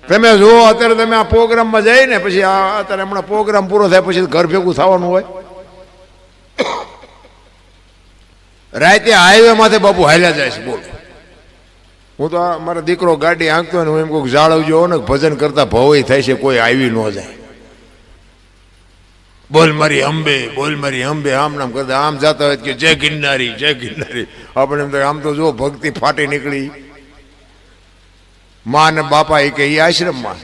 તમે જુઓ અત્યારે તમે આ પ્રોગ્રામમાં જઈને પછી અત્યારે હમણાં પ્રોગ્રામ પૂરો થાય પછી ઘર ભેગું થવાનું હોય. રાતે હાઈવે માથે બાપુ હાલ્યા જાય છે. બોલો, હું તો મારો દીકરો ગાડી હાંકતો હોય ને હું એમ કોઈક જાળવજો ને ભજન કરતા ભવય થાય છે, કોઈ આવી ન જાય. બોલ મારી અંબે, બોલ મારી અંબે, આમ નામ કરતા આમ જતા હોય કે જય ગિરનારી, જય ગિરનારી. આપણે એમ આમ તો જો ભક્તિ ફાટી નીકળી. માં ને બાપા એ કે એ આશ્રમમાં.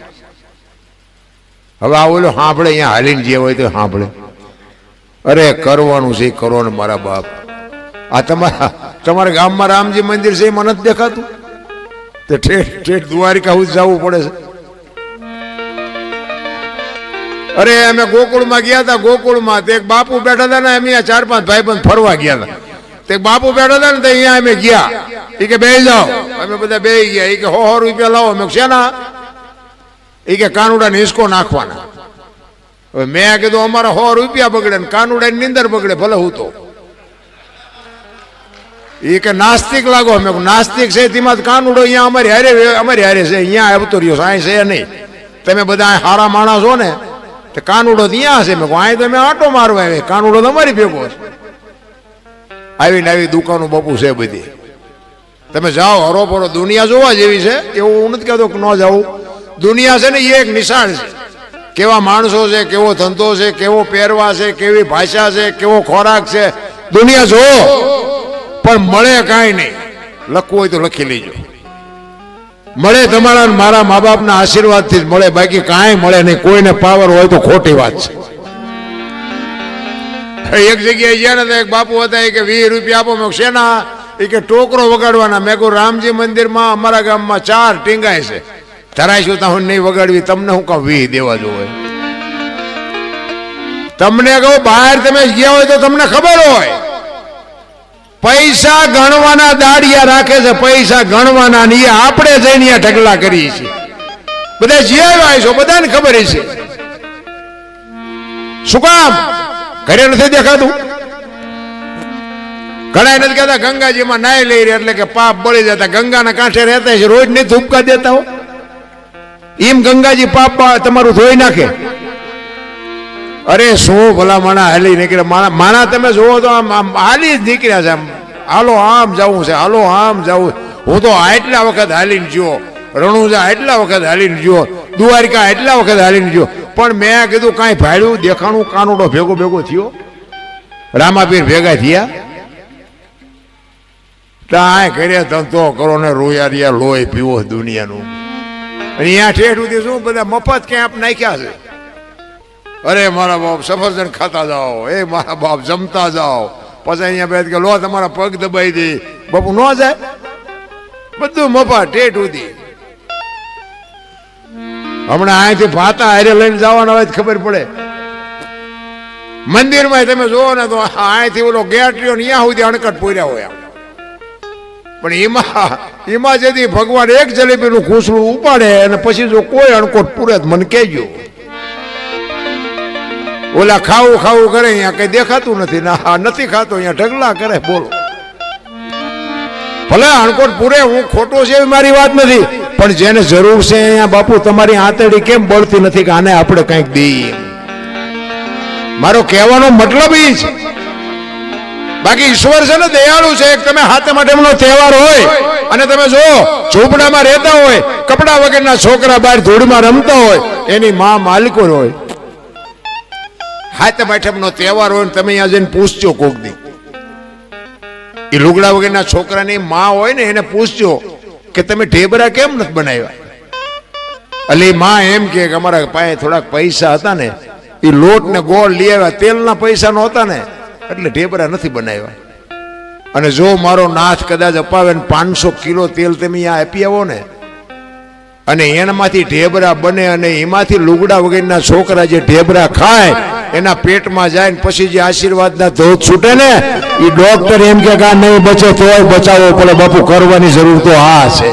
હવે આ ઓલો સાંભળે, અહીંયા હાલીને જે હોય તો સાંભળે. અરે કરવાનું છે કરો ને મારા બાપ. આ તમારા ગામમાં રામજી મંદિર છે એમાં નથી દેખાતું? તો ઠેઠ દ્વારિકા સુધી જવું પડે છે. અરે અમે ગોકુળમાં ગયા હતા. ગોકુળમાં તે એક બાપુ બેઠા હતા ને, અમે 4-5 ભાઈબંધ ફરવા ગયા હતા. તે બાપુ બેઠા હતા ને તો અહીંયા અમે ગયા. એ કે બેસી જાઓ. અમે બધા બેસી ગયા. એ કે 100 રૂપિયા લાવો. મેં શેના? એ કે કાનુડાને હિસકો નાખવાના. હવે મેં કીધું અમારા 100 રૂપિયા બગડે ને કાનુડાની નીંદર બગડે, ભલે હું તો. એ કે નાસ્તિક લાગો. મેં નાસ્તિક છે તેમાં કાનુડો અહીંયા અમારી હારે છે, અહીંયા આવતો રહ્યો, સાંઈ છે નહીં. તમે બધા હારા માણસ છો ને, તો કાનુડો ત્યાં છે. મેં કહું અહીં તમે આટો મારવા આવે, કાનુડો તમારી ભેગો છે. આવીને આવી દુકાનો બાપુ છે બધી. તમે જાઓ હરોપરો, દુનિયા જોવા જેવી છે. એવું હું નથી કહેતો કે ન જાઉં. દુનિયા છે ને એ એક નિશાળ છે. કેવા માણસો છે, કેવો ધંધો છે, કેવો પહેરવા છે, કેવી ભાષા છે, કેવો ખોરાક છે, દુનિયા જોવો. પણ મળે કાંઈ નહીં. લખવું હોય તો લખી લેજો. મળે તમારા મારા મા બાપના આશીર્વાદથી જ મળે, બાકી કાંઈ મળે નહીં. કોઈને પાવર હોય તો ખોટી વાત છે. એક જગ્યાએ ગયા ને એક બાપુ હતા, કે 20 રૂપિયા આપો. મેં શેના? એ કે ટોકરો વગાડવાના. મેં કહું રામજી મંદિરમાં અમારા ગામમાં 4 ટીંગાય છે, ધરાઈશું તો હું નહીં વગાડવી. તમને હું કામ 20 દેવા જોવે? તમને કહું બહાર તમે ગયા હોય તો તમને ખબર હોય. પૈસા ગણવાના દાડિયા રાખે છે, પૈસા ગણવાના ને આપણે જઈને ઢગલા કરીએ છીએ. બધા જીવ્યા છો, બધાને ખબર છે. શું કામ? ઘરે નથી દેખાતું? ઘણા નથી કહેતા ગંગાજીમાં નાઈ લઈ રહ્યા એટલે કે પાપ બળી જતા. ગંગાના કાંઠે રહેતા છે, રોજ નહીં ધૂપકા દેતા હો. એમ ગંગાજી પાપ તમારું ધોઈ નાખે? અરે શું ભલા માણા હાલી નીકળ્યા. માણા તમે જોવો તો આમ હાલી જ નીકળ્યા છે. આમ હાલો આમ જવું છે, હાલો આમ જવું. હું તો આટલા વખત હાલીને જ્યો, રણુજા એટલા વખત હાલીને જ્યો, દ્વારિકા એટલા વખત હાલીને જ્યો. પણ મેં કીધું કાંઈ ભાડ્યું દેખાણું? કાનુડો ભેગો થયો? રામાપીર ભેગા થયા? ત્યાં ઘરે ધંધો કરો ને રોયા લોહી પીવો દુનિયાનું. અહીંયા ઠેઠ સુધી શું બધા મફત કેમ્પ નાખ્યા છે. અરે મારા બાપ સફરજન ખાતા જાઓ, એ મારા બાપ જમતા જાઓ. પછી અહીંયા બેઠ કે લો તમારા પગ દબાઈ દે. બાપુ ન જાય, બધું મફત ઠેઠ સુધી. હમણાં અહીંથી ભાતા હારે લઈને જવાના હોય ખબર પડે. મંદિરમાં તમે જોવો ને તો અહીંથી ઓલો ગેટ રહ્યો ને ત્યાં સુધી અણકટ પૂર્યા હોય. પણ એમાં જેથી ભગવાન એક જલેબીનું ખુસડું ઉપાડે અને પછી જો કોઈ અણકોટ પૂરે મને કહેજો. ઓલા ખાવું કરે, અહીંયા કઈ દેખાતું નથી. ના નથી ખાતો, અહીંયા ઢગલા કરે. બોલો, ભલે અણકોટ પૂરે, હું ખોટો છે એવી મારી વાત નથી. પણ જેને જરૂર છે અહીંયા બાપુ તમારી આંતરડી કેમ બળતી નથી કે આને આપણે કંઈક દઈએ? મારો કહેવાનો મતલબ એ છે. બાકી ઈશ્વર છે ને દયાળુ છે. તમે હાથે માટેનો તહેવાર હોય અને તમે જો ઝૂંપડામાં રહેતા હોય, કપડા વગરના છોકરા બહાર ધૂળમાં રમતા હોય, એની માં માલિકો હોય. હાથે માટેનો તહેવાર હોય ને તમે અહીંયા જઈને પૂછજો કોક દી. એ લુગડા વગરના છોકરાની માં હોય ને એને પૂછજો કે તમે ઢેબરા કેમ નથી બનાવ્યા? એટલે માં એમ કે અમારા પાસે થોડાક પૈસા હતા ને, એ લોટ ને ગોળ લઈ આવ્યા, તેલના પૈસા નહોતા ને એટલે ઢેબરા નથી બનાવ્યા. અને જો મારો નાથ કદાચ અપાવે ને 500 કિલો તેલ તમે અહીંયા આપી આવો ને, અને એનામાંથી ઢેબરા બને અને એમાંથી લુગડા વગરના છોકરા જે ઢેબરા ખાય એના પેટમાં જાય ને પછી જે આશીર્વાદના ધોધ છૂટે ને, એ ડોક્ટર એમ કે આ નહીં બચે તોય બચાવવો પડે. બાપુ કરવાની જરૂર તો આ છે.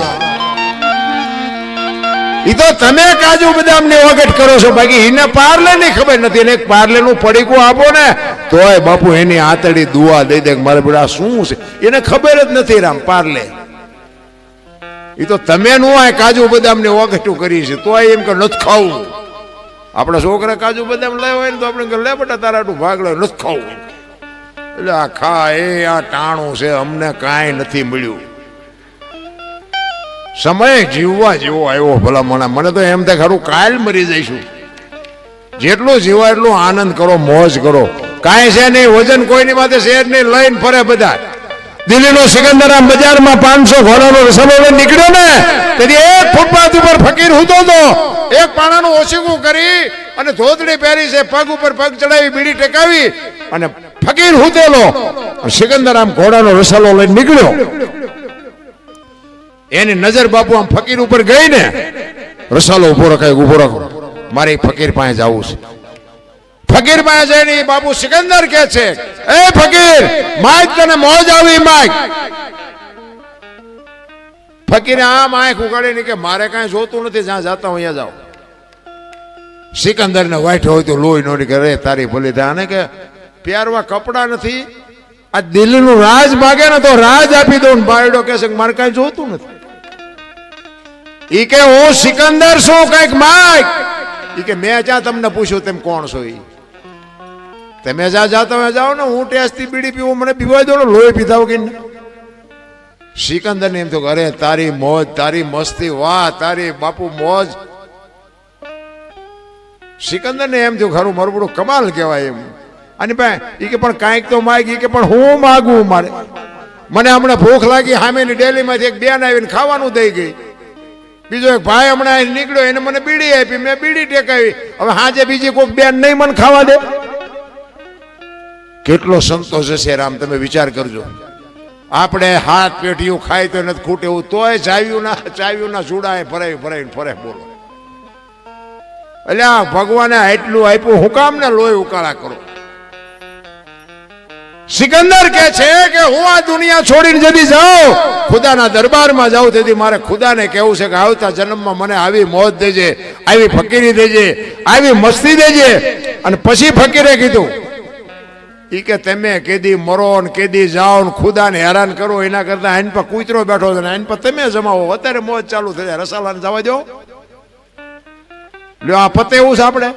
એ તો તમે કાજુ બદામ ની વગટ કરો છો, બાકી એને પાર્લે ની ખબર નથી. એને પાર્લે નું પડીકું આપો ને તોય બાપુ એની આંતળી દુઆ દઈ દે મારે બેટા શું છે, એને ખબર જ નથી. રામ પાર્લે એ તો તમે નું આ કાજુ બદામ ને ઓગઠું કરી છે તો એમ કે નથી ખાવું. આપણા છોકરા કાજુ બદામ લાવ્યા હોય ને તો આપણે લે બેટા તારાટું ભાગ લે નથી ખાવું. એટલે આ ખા એ આ ટાણું છે અમને કાંઈ નથી મળ્યું. સમય જીવવા જેવો આવ્યો ભલા મને તો એમ થાય ખરું કાલ મરી જઈશું. જેટલું જીવા એટલું આનંદ કરો, મોજ કરો. કાંઈ છે નહીં, વજન કોઈની માથે શેર નહીં, લઈને ફરે બધા. દિલ્હીનો સિકંદરામ બજારમાં 500 ઘોડાનો રસલો લઈને નીકળ્યો ને તેથી એક ફૂટપાથ ઉપર ફકીર હૂતો હતો. એક પાણાનું ઓછીકું કરી અને ધોતડી પહેરી છે, પગ ઉપર પગ ચડાવી, બીડી ટેકાવી અને ફકીર હૂતેલો. સિકંદરામ ઘોડાનો રસલો લઈને નીકળ્યો. એની નજર બાપુ આમ ફકીર ઉપર ગઈ ને, રસાલો ઉભો રખાય, ઉભો રાખો, મારે ફકીર પાસે જવું છે. ફકીર પાસે જઈને બાપુ સિકંદર કે છે, એ ફકીર માગ તને મોજ આવી માગ. ફકીરે આમ આંખ ઉગાડીને કે મારે કાંઈ જોતું નથી, જ્યાં જાતા હું અહીંયા જાઓ. સિકંદર ને વાઈટ હોય તો લોહી નોડી કરે તારી ભલી થાય. અને કે પહેરવા કપડા નથી, આ દિલ્હીનું રાજ માગે ને તો રાજ આપી દઉં. બાયડો કે છે મારે કાંઈ જોતું નથી. ઈ કે હું સિકંદર છું, કઈક માગ. ઈ કે મેં જ્યાં તમને પૂછ્યું તેમ કોણ છો? ઈ તમે જ્યાં જાતા જાઓ ને, હું ટેસ્ટથી બીડી પીવું, મને પીવા દો ને, લોહી પીધા વગર. સિકંદર ને એમ થયું અરે તારી મોજ, તારી મસ્તી, વાહ તારી બાપુ મોજ. સિકંદર ને એમ થયું ખરું મારું બધું કમાલ કહેવાય એમ. અને ભાઈ ઈ કે પણ કાંઈક તો માગી. કે પણ હું માગું, મારે મને હમણાં ભૂખ લાગી, સામેની ડેલીમાંથી એક બેન આવીને ખાવાનું દઈ ગઈ. બીજો એક ભાઈ હમણાં નીકળ્યો, એને મને બીડી આપી, મેં બીડી ટેકાવી. હવે હાજે બીજી કોઈક બેન નહીં મને ખાવા દે. કેટલો સંતોષ હશે રામ, તમે વિચાર કરજો. આપણે હાથ પેટીયું ખાય તો નથી ખૂટે એવું, તોય ચાવ્યું ના ચૂડા ભરાઈ ફરે. બોલો એટલે આ ભગવાને એટલું આપ્યું, હું કામ ને લોહી ઉકાળા કરો. સિકંદર કે છે કે હું આ દુનિયા છોડીને જદી જાઉં, ખુદાના દરબારમાં જાઉં, તેથી મારે ખુદાને કહેવું છે કે આવતા જન્મમાં મને આવી મોજ દેજે, આવી ફકીરી દેજે, આવી મસ્તી દેજે. અને પછી ફકીરે કીધું ઈ કે તમે કેદી મરો ને કેદી જાઓ ને ખુદાને હેરાન કરો, એના કરતા આઈન પર કૂતરો બેઠો છે ને આઈન પર તમે જમાવો, અત્યારે મોજ ચાલુ થઈ જાય, રસાલાને જવા દો. લ્યો આ પતે એવું છે આપણે.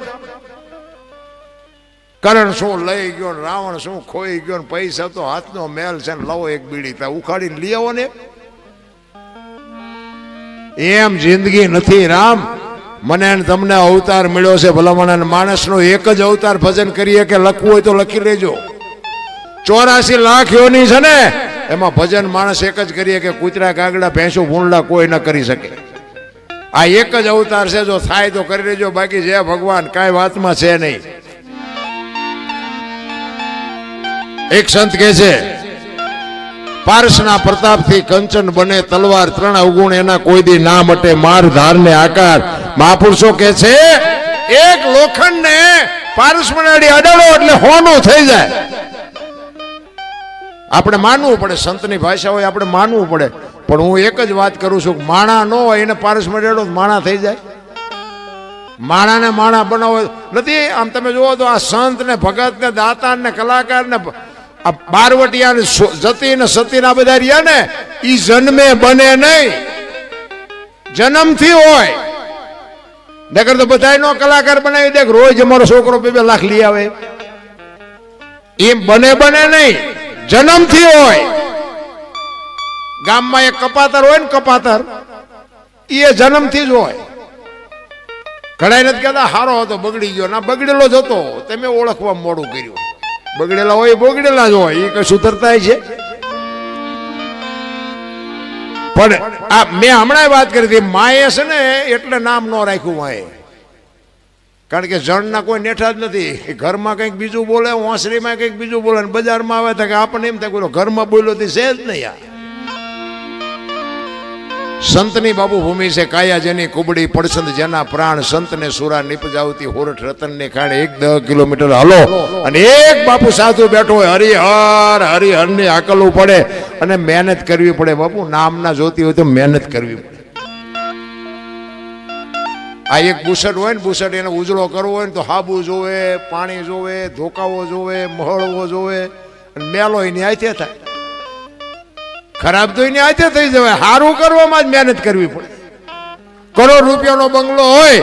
કરણ શું લઈ ગયો ને રાવણ શું ખોઈ ગયો ને પૈસા તો હાથનો મેલ છે ને, લવો એક બીડી ત્યાં ઉખાડીને લઈ આવો ને. એમ જિંદગી નથી રામ. મને તમને અવતાર મળ્યો છે ભલામણ, માણસનો એક જ અવતાર ભજન કરીએ કે લખવું હોય તો લખી લેજો. 84 લાખ યોની છે ને, એમાં ભજન માણસ એક જ કરીએ કે કૂતરા કાગડા ભેંસું ભૂંડલા કોઈ ન કરી શકે. આ એક જ અવતાર છે, જો થાય તો કરી લેજો, બાકી જય ભગવાન કાંઈ વાતમાં છે નહીં. એક સંત કહે છે પારસના પ્રતાપથી કંચન બને તલવાર, 3 અવગુણ એના કોઈ દી ના મટે, માર ધાર ને આકાર. મહાપુરુષો કે છે એક લોખંડ ને પારસ મનાડી અડાડો એટલે હોનું થઈ જાય. આપણે માનવું પડે, સંતની ભાષા હોય આપણે માનવું પડે. પણ હું એક જ વાત કરું છું, માણા ન હોય એને પારસ મનાડો માણા થઈ જાય. માણાને માણા બનાવો નથી. આમ તમે જુઓ તો આ સંત ને ભગત ને દાતાર ને કલાકાર ને આ બારવટિયા ને જતી ને સતી ના બધા રહ્યા ને, ઈ જન્મે બને નહીં, જન્મથી હોય. નકર તો બધા નો કલાકાર બનાવી દે, રોજ અમારો છોકરો 2-2 લાખ લઈ આવે. એમ બને નહીં, જન્મથી હોય. ગામમાં એક કપાતર હોય ને, કપાતર એ જન્મથી જ હોય. ઘણા નથી કહેતા હારો હતો બગડી ગયો, ના બગડેલો જ હતો, તમે ઓળખવા મોડું કર્યું. બગડેલા હોય બગડેલા જ હોય, એ કઈ સુધરતા છે. પણ આ મેં હમણાં વાત કરી હતી, માએ છે ને એટલે નામ ન રાખ્યું માએ, કારણ કે જણના કોઈ નેઠા જ નથી. ઘરમાં કંઈક બીજું બોલે, વાંસળીમાં કંઈક બીજું બોલે, બજારમાં આવે તો આપણને એમ થાય ઘરમાં બોલ્યો છે જ નહીં. આ સંતની બાબુ ભૂમિ છે, કાયા જેની કુબડી પડસંદ જેના પ્રાણ, સંતને સુરા નિપજાવતી હોરઠ રતનને ખાણે 1-10 કિલોમીટર હલો. અને એક બાપુ સાધુ બેઠો હોય, હરિહર ની આકલવું પડે અને મહેનત કરવી પડે. બાપુ નામના જોતી હોય તો મહેનત કરવી પડે. આ એક બુસટ હોય ને, બુસટ એને ઉજળો કરવો હોય ને તો હાબુ જોવે, પાણી જોવે, ધોકાવો જોવે, મહળવો જોવે, અને મેલો એની આથે થાય. ખરાબ તો એની હાથે થઈ જવાય, સારું કરવામાં જ મહેનત કરવી પડે. કરોડ રૂપિયાનો બંગલો હોય,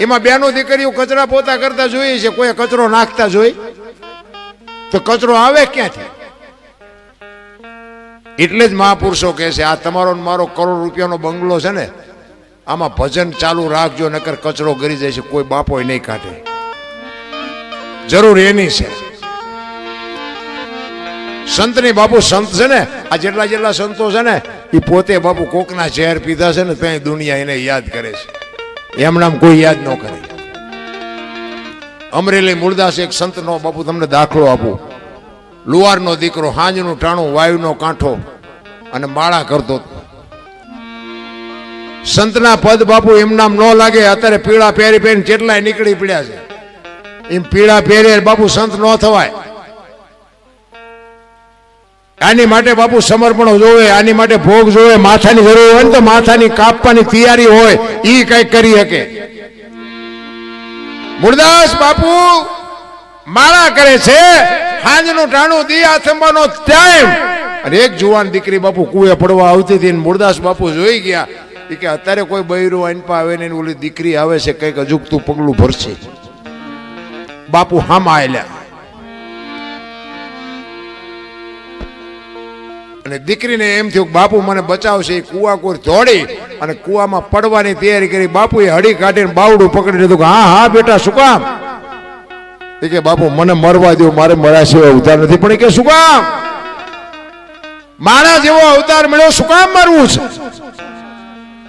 એમાં બેનો દીકરીઓ કચરા પોતા કરતા જોઈએ છે, કોઈ કચરો નાખતા જોઈ તો કચરો આવે ક્યાંથી? એટલે જ મહાપુરુષો કહે છે આ તમારો મારો કરોડ રૂપિયાનો બંગલો છે ને, આમાં ભજન ચાલુ રાખજો, નકર કચરો ગરી જાય છે, કોઈ બાપો નહીં કાઢે. જરૂર એની છે. સંતની બાપુ સંત છે ને, આ જેટલા જેટલા સંતો છે ને, એ પોતે બાપુ કોકના ઝેર પીધા છે ને, ત્યાં દુનિયા એને યાદ કરે છે, એમ નામ કોઈ યાદ ન કરે. અમરેલી મૂળદાસ એક સંતનો બાપુ તમને દાખલો આપું. લુવારનો દીકરો, હાંજનું ટાણું, વાયુનો કાંઠો અને માળા કરતો. સંતના પદ બાપુ એમ નામ ન લાગે. અત્યારે પીળા પહેરી પહેરીને કેટલાય નીકળી પડ્યા છે. એમ પીળા પહેરે બાપુ સંત ન થવાય. આની માટે બાપુ સમર્પણો જોવે, આની માટે ભોગ જોવે. માથાની જરૂર હોય ને તો માથાની કાપવાની તૈયારી હોય, એ કઈક કરી શકે. મૂળદાસ બાપુ માળા કરે છે, હાંજનું ટાણું દી આથમવાનો ટાઈમ, અને એક જુવાન દીકરી બાપુ કુએ પડવા આવતી હતી. મૂળદાસ બાપુ જોઈ ગયા કે અત્યારે કોઈ બૈરું અનપા આવે ને ઓલી દીકરી આવે છે, કઈક અજુકતું પગલું ભરશે. બાપુ હામાં આલ્યા અને દીકરીને એમ થયું બાપુ મને બચાવશે. કુવા કોઈ દોડી અને કુવામાં પડવાની તૈયારી કરી. બાપુએ હડી કાઢીને બાવડું પકડી લીધું કે હા હા બેટા શું કામ? કે બાપુ મને મરવા દો, મારે મરા સિવાય ઉતાર નથી. પણ કે શું કામ? મારા જેવો અવતાર મળ્યો, શું કામ મરવું છે?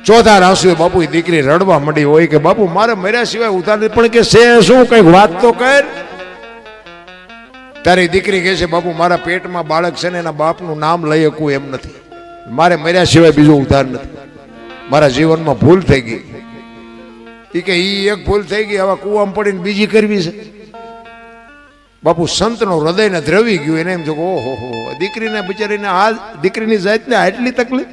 ચોથા રાસુએ બાપુ દીકરી રડવા માંડી હોય કે બાપુ મારે મર્યા સિવાય ઉતાર નથી. પણ કે છે શું, કઈક વાત તો કર. તારી દીકરી કહે છે બાપુ મારા પેટમાં બાળક છે ને, એના બાપનું નામ લઈ શકું એમ નથી. મારે મર્યા સિવાય બીજો ઉધાર નથી. મારા જીવનમાં ભૂલ થઈ ગઈ. એ કે ઈ એક ભૂલ થઈ ગઈ, હવે કુવામાં પડીને બીજી કરવી છે. બાપુ સંતનો હૃદયને દ્રવી ગયું. એને એમ જો ઓહો દીકરીને બિચારીને આ દીકરીની જાતને આટલી તકલીફ.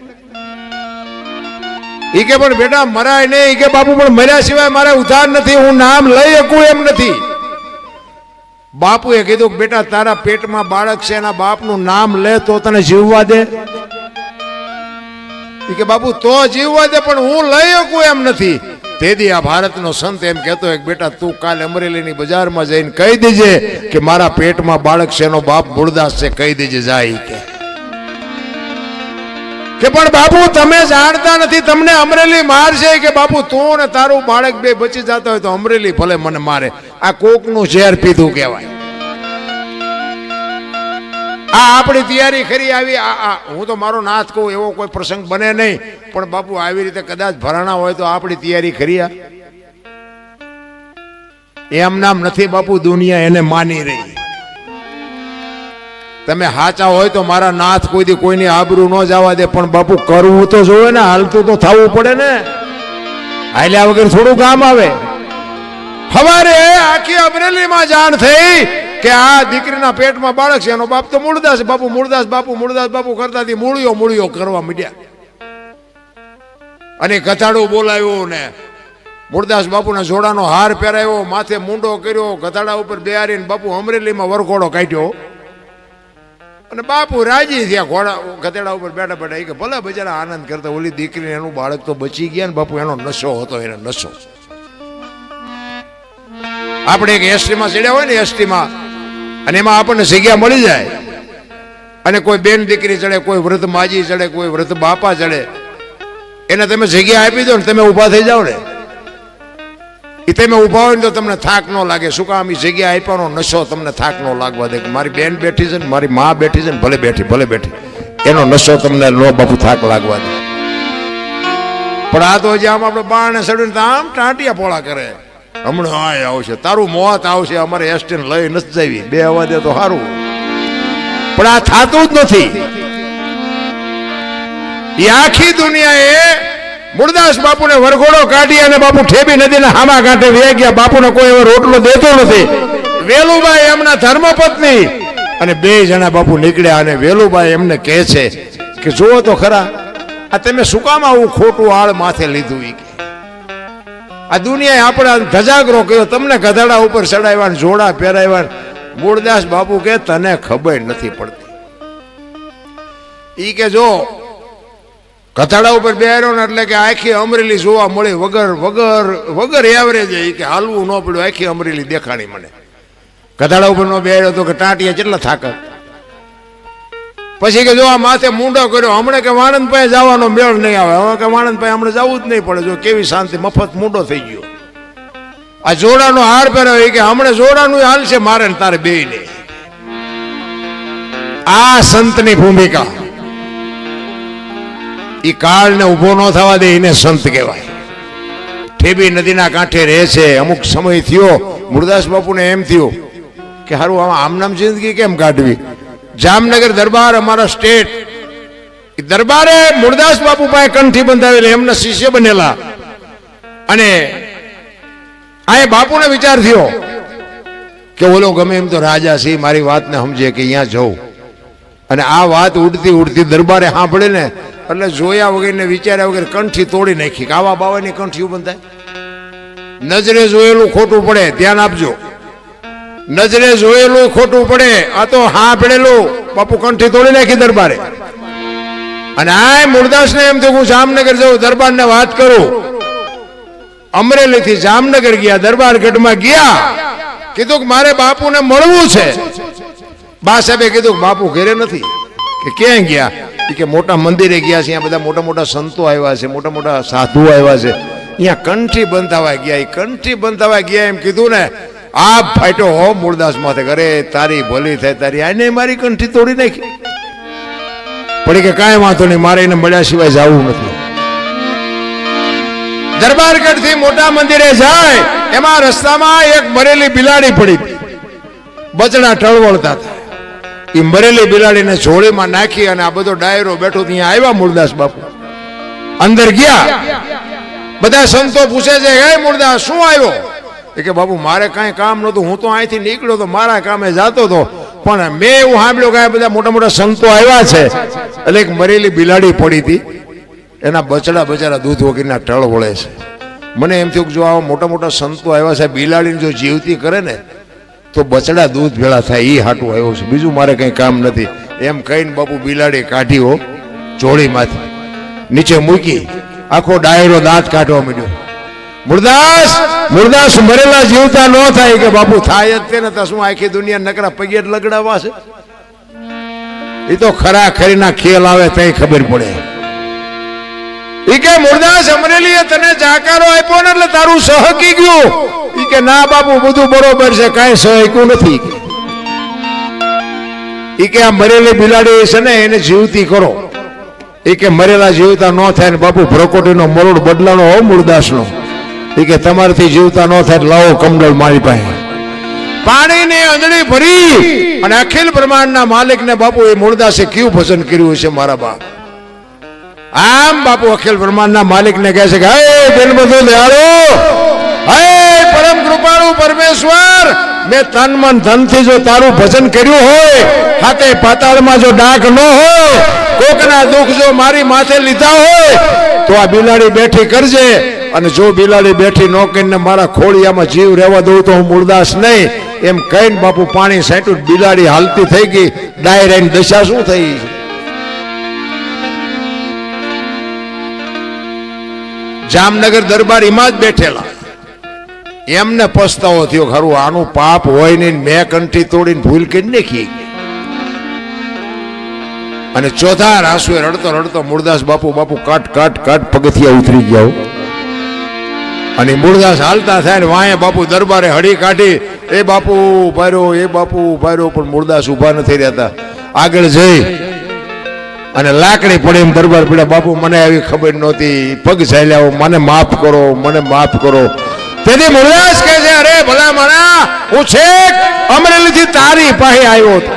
એ કે પણ બેટા મરાય નહીં. કે બાપુ પણ મર્યા સિવાય મારે ઉધાર નથી, હું નામ લઈ શકું એમ નથી. બાપુએ કીધું બેટા તારા પેટમાં બાળક છે, એના બાપનું નામ લે તો તને જીવવા દે. કે બાપુ તો જીવવા દે, પણ હું લઈ શકું એમ નથી. તેથી આ ભારતનો સંત એમ કહેતો હોય બેટા તું કાલે અમરેલીની બજારમાં જઈને કહી દેજે કે મારા પેટમાં બાળક છે, એનો બાપ મૂળદાસ છે, કહી દેજે જાય. કે પણ બાપુ તમે જાણતા નથી, તમને અમરેલી મારશે. કે બાપુ તું ને તારું બાળક બે બચી જતા હોય તો અમરેલી ભલે મને મારે. આ કોકનું ઝેર પીધું કહેવાય. આ આપણી તૈયારી ખરી આવી. હું તો મારો નાથ કહું એવો કોઈ પ્રસંગ બને નહીં, પણ બાપુ આવી રીતે કદાચ ભરાણા હોય તો આપણી તૈયારી ખરી. એમ નામ નથી બાપુ, દુનિયા એને માની રહી. તમે હાચા હોય તો મારા નાથ કોઈ દી કોઈની આબરૂ ન જવા દે, પણ બાપુ કરવું તો જોવે ને, હાલતું તો થવું પડે ને. હાલ્યા વગર થોડું કામ આવે. હવારે આખી અમરેલીમાં જાણ થઈ કે આ દીકરીના પેટમાં બાળક છે, એનો બાપ તો મૂળદાસ. બાપુ મૂળદાસ બાપુ મૂળદાસ બાપુ કરતાથી મૂળિયો મૂળિયો કરવા માંડ્યા. અને ગધાડું બોલાવ્યું ને મૂળદાસ બાપુના જોડાનો હાર પહેરાયો, માથે મુંડો કર્યો, ગધાડા ઉપર બેહારીને બાપુ અમરેલીમાં વરઘોડો કાઢ્યો. અને બાપુ રાજી થયા. ઘોડા ગધેડા ઉપર બેઠા બેઠા કે ભલે બજારા આનંદ કરતા. ઓલી દીકરીને એનું બાળક તો બચી ગયા ને બાપુ, એનો નશો હતો, એનો નશો. આપણે એક એસટીમાં ચડ્યા હોય ને, એસટીમાં, અને એમાં આપણને જગ્યા મળી જાય, અને કોઈ બેન દીકરી ચડે, કોઈ વૃદ્ધ માજી ચડે, કોઈ વૃદ્ધ બાપા ચડે, એને તમે જગ્યા આપી દો ને તમે ઊભા થઈ જાઓ ને, એ તમે ઊભા હોય ને તો તમને થાક ન લાગે. શું કામ? એ જગ્યા આપ્યાનો નશો તમને થાક ન લાગવા દે. મારી બેન બેઠી છે ને, મારી મા બેઠી છે ને, ભલે બેઠી ભલે બેઠી, એનો નશો તમને નો બાપુ થાક લાગવા દે. પણ આ તો હજી આમ આપણે બારણે ચડીને આમ ટાંટિયા પોળા કરે. હમણાં આ આવશે, તારું મોત આવશે, અમારે એસટીને લઈ નથી જાવી, બે આવવા દે તો સારું. પણ આ થતું જ નથી. એ આખી દુનિયાએ મૂળદાસ બાપુને વરઘોડો કાઢી અને બાપુ ઠેબી નદીના હામા કાંઠે વે ગયા. બાપુને કોઈ એવો રોટલો દેતો નથી. વેલુબાઈ એમના ધર્મપત્ની અને બે જણા બાપુ નીકળ્યા. અને વેલુબાઈ એમને કહે છે કે જુઓ તો ખરા, આ તમે શું કામ આવું ખોટું આળ માથે લીધું? આ દુનિયાએ આપણે ધજાગરો કર્યો, તમને ગધાડા ઉપર ચડાવ્યા, જોડા પહેરાવ્યા. મૂળદાસ બાપુ કે તને ખબર નથી પડતી. ઈ કે જો કથાડા ઉપર બેહાર્યો ને એટલે કે આખી અમરેલી જોવા મળી વગર એવરેજ કે હાલવું ન પડ્યું, આખી અમરેલી દેખાણી મને. કથાડા ઉપર નો બેહાર્યો તો કે ટાંટિયા કેટલા થાકત. પછી કે જો આ માથે મૂંડો કર્યો, હમણાં કે વાણંદ પાસે જવાનો મેળ નહીં આવે, હવે કે વાણંદ પાસે હમણાં જવું જ નહીં પડે. જો કેવી શાંતિ, મફત મૂંડો થઈ ગયો. આ જોડાનો હાર પહેર્યો કે હમણાં જોડાનું હાલ છે મારે ને તારે બે ને. આ સંતની ભૂમિકા. એ કાળને ઉભો ન થવા દે એને સંત કહેવાય. ઠેબી નદીના કાંઠે રહે છે. અમુક સમય થયો મુરદાસ બાપુને એમ થયું કે હારું આમનામ જિંદગી કેમ કાઢવી. જામનગર દરબાર અમારા સ્ટેટ દરબારે મુરદાસ બાપુ પાસે કંઠી બંધાવેલી, એમના શિષ્ય બનેલા. અને આ બાપુને વિચાર થયો કે ઓલો ગમે એમ તો રાજા છે, મારી વાતને સમજે કે અહીંયા જવું. અને આ વાત ઉડતી ઉડતી દરબારે સાંભળે ને એટલે જોયા વગર ને વિચાર્યા વગર કંઠી તોડી નાખી. કે આવા બાવાની કંઠીઓ બંધાય? નજરે જોયેલું ખોટું પડે, ધ્યાન આપજો. નજરે જોયેલું ખોટું પડે. આ તો હા પડેલું બાપુ કંઠી તોડી નાખી દરબારે. અને આ મુરદાસ ને એમ થયું હું જામનગર જાઉં, દરબાર ને વાત કરું. અમરેલી થી જામનગર ગયા, દરબાર ગઢમાં ગયા. કીધું કે મારે બાપુને મળવું છે. બા સાહેબે કીધું કે બાપુ ઘરે નથી. કે ક્યાં ગયા? કે મોટા મંદિરે ગયા છે, અહીંયા બધા મોટા મોટા સંતો આવ્યા છે, મોટા મોટા સાધુ આવ્યા છે, અહીંયા કંઠી બંધાવા ગયા. એ કંઠી બંધાવા ગયા એમ કીધું ને આ ફાટ્યો હો મુરદાસ માથે. અરે તારી ભલી થાય, તારી આને મારી કંઠી તોડી નાખી. પડી કે કાંઈ વાંધો નહીં, મારે એને મળ્યા સિવાય જવું નથી. દરબારગઢ થી મોટા મંદિરે જાય એમાં રસ્તામાં એક મરેલી બિલાડી પડી. બચડા ટળવળતા હતા. એ મરેલી બિલાડીને જોડીમાં નાખી અને આ બધો ડાયરો બેઠો ત્યાં આવ્યા મુરદાસ બાપુ. અંદર ગયા. બધા સંતો પૂછે છે હે મુરદાસ શું આવ્યો? કે બાપુ મારે કાંઈ કામ નહોતું, હું તો અહીંથી નીકળ્યો તો મારા કામે જતો હતો, પણ મેં એવું સાંભળ્યું કે બધા મોટા મોટા સંતો આવ્યા છે. એટલે એક મરેલી બિલાડી પડી હતી, એના બચડા બચારા દૂધ વગરના ટળ વળે છે. મને એમ થયું કે જો આવા મોટા મોટા સંતો આવ્યા છે, બિલાડીને જો જીવતી કરે ને તો બચડા દૂધ ભેળા થાય, એ હાટું આવ્યો છે, બીજું મારે કંઈ કામ નથી. એમ કહીને બાપુ બિલાડી કાઢી હો જોડીમાંથી નીચે મૂકી. આખો ડાયરો દાંત કાઢવા માંડ્યો. મુરદાસ મરેલા જીવતા ન થાય. કે બાપુ થાય જ તેને તો શું આખી દુનિયા નકરા પગે લગડાવા છે? એ તો ખરા ખરીના ખેલ આવે તઈ ખબર પડે. ઈ કે મુરદાસ અમરેલીએ તને જાકારો આપ્યો ને એટલે તારું સહકી ગયું. ઈ કે ના બાપુ બધું બરોબર છે, કાંઈ સહક્યું નથી. ઈ કે આ મરેલી બિલાડી છે ને એને જીવતી કરો. ઈ કે મરેલા જીવતા ન થાય ને બાપુ ભ્રકોટીનો મરોડ બદલાનો હો મુરદાસનો. ઈ કે તમારાથી જીવતા ન થાય લાવો કમડળ મારી પાસે. પાણીની અંજળી ભરી અને અખિલ બ્રહ્માંડના માલિકને બાપુ એ મુરદાસે કયું ભજન કર્યું છે મારા બાપ. આમ બાપુ અખિલ બ્રહ્માંડના માલિકને કહે છે કે હે દિન બધું દયાળો, હે પરમ કૃપાળુ પરમેશ્વર, મેં તન મન ધનથી જો તારું ભજન કર્યું હોય, હાથે પાતાળમાં જો ડાક ન હોય, કોકના દુઃખ જો મારી માથે લીધા હોય તો આ બિલાડી બેઠી કરજે. અને જો બિલાડી બેઠી ન કરીને મારા ખોળિયામાં જીવ રહેવા દઉં તો હું મુરદાસ નહીં. એમ કહીને બાપુ પાણી સાંટ્યું, બિલાડી હાલતી થઈ ગઈ. ડાયરાની દશા શું થઈ? જામનગર દરબાર એમાં જ બેઠેલા. એમને પસ્તાવો થયો, ખરું આનું પાપ હોય નહીં, મેં કંઠી તોડીને ભૂલ કરી નાખી. અને ચોથા રાસુએ રડતો રડતો મુરદાસ બાપુ કાટ પગથિયા ઉતરી ગયા. અને મુરદાસ હાલતા થાય ને વાંહે બાપુ દરબારે હળી કાઢી, એ બાપુ ભાર્યો, પણ મુરદાસ ઉભા નથી રહેતા. આગળ જઈ અને લાકડી પડી એમ દરબાર પડ્યા. બાપુ મને આવી ખબર નહોતી, પગ ચાલ્યા, મને માફ કરો. તેથી મુરદાસ કહે છે અરે ભલા માણા, હું છેક અમરેલી થી તારી પાસે આવ્યો હતો.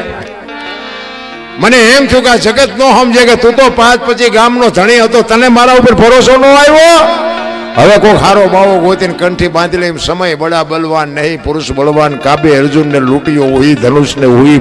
મને એમ થયું કે આ જગત નો સમજે કે તું તો 5-25 ગામનો ધણી હતો, તને મારા ઉપર ભરોસો ન આવ્યો. હવે કોઈ હારો બાવો ગોતીને કંઠી બાંધી લે. સમય બડા બલવાન નહીં, પુરુષ બળવાન, કાબે અર્જુન ને લૂંટ્યો, હુઈ ધનુષ ને હુઈ